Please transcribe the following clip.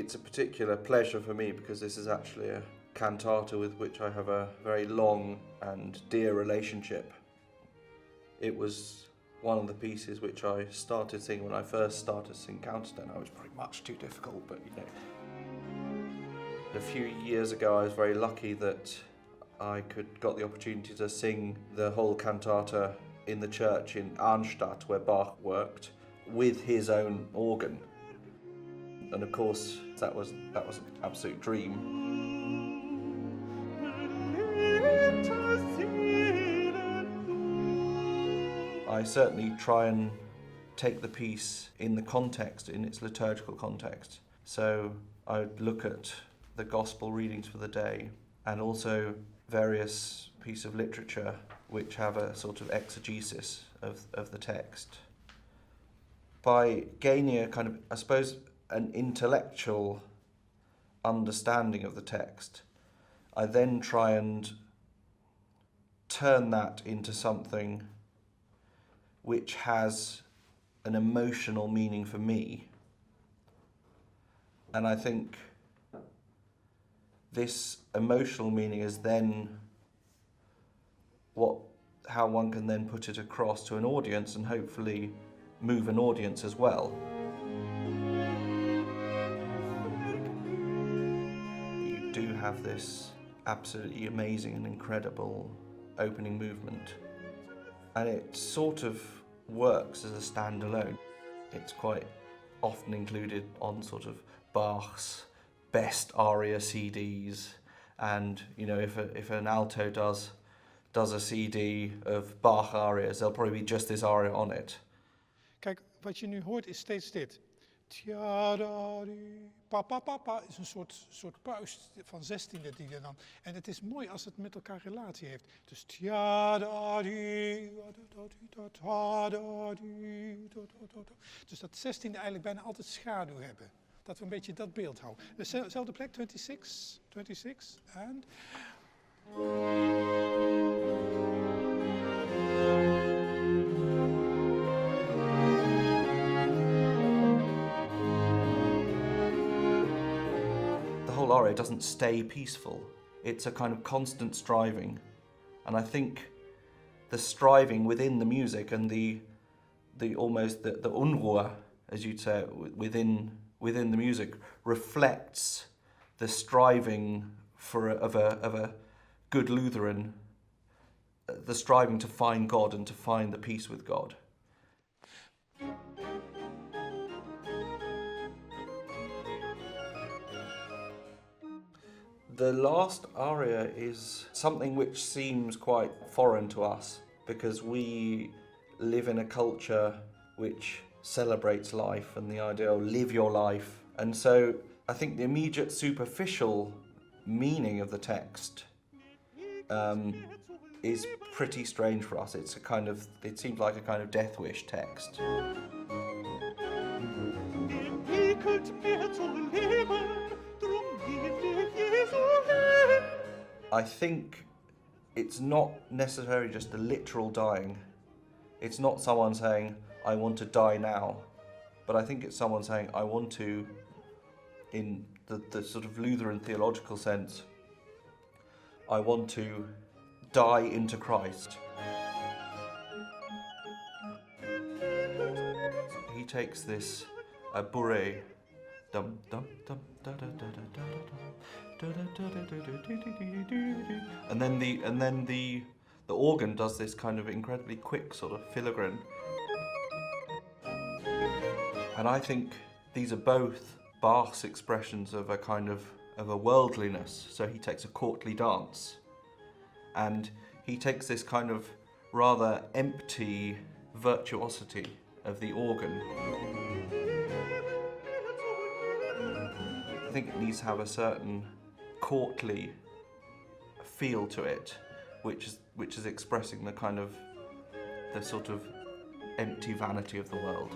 It's a particular pleasure for me because this is actually a cantata with which I have a very long and dear relationship. It was one of the pieces which I started singing when I first started singing cantata. Now, it was probably much too difficult, but you know. A few years ago I was very lucky that I got the opportunity to sing the whole cantata in the church in Arnstadt where Bach worked with his own organ. And of course that was an absolute dream. I certainly try and take the piece in the context, in its liturgical context. So I would look at the gospel readings for the day and also various pieces of literature which have a sort of exegesis of the text. By gaining a kind of, I suppose, an intellectual understanding of the text, I then try and turn that into something which has an emotional meaning for me. And I think this emotional meaning is then how one can then put it across to an audience and hopefully move an audience as well. You do have this absolutely amazing and incredible opening movement, and it sort of works as a standalone. It's quite often included on sort of Bach's best aria CDs, and you know, if an alto does a CD of Bach arias, there'll probably be just this aria on it. Kijk, wat je nu hoort is steeds dit. Tja-da-di, pa-pa-pa-pa is een soort puist van 16e die er dan. En het is mooi als het met elkaar relatie heeft. Dus tja-da-di, dus dat 16e eigenlijk bijna altijd schaduw hebben. Dat we een beetje dat beeld houden. Dezelfde plek, 26, en... The whole aria doesn't stay peaceful. It's a kind of constant striving. And I think the striving within the music and the Unruhe, as you'd say, within the music reflects the striving of a good Lutheran, the striving to find God and to find the peace with God. The last aria is something which seems quite foreign to us because we live in a culture which celebrates life and the idea of live your life. And so I think the immediate superficial meaning of the text is pretty strange for us. It seems like a kind of death wish text. I think it's not necessarily just a literal dying. It's not someone saying, I want to die now. But I think it's someone saying, I want to, in the sort of Lutheran theological sense, I want to die into Christ. He takes this bourrée, dum dum dum da da da da da and then the organ does this kind of incredibly quick sort of filigrane. And I think these are both Bach's expressions of a kind of a worldliness. So he takes a courtly dance and he takes this kind of rather empty virtuosity of the organ. I think it needs to have a certain courtly feel to it, which is expressing the sort of empty vanity of the world.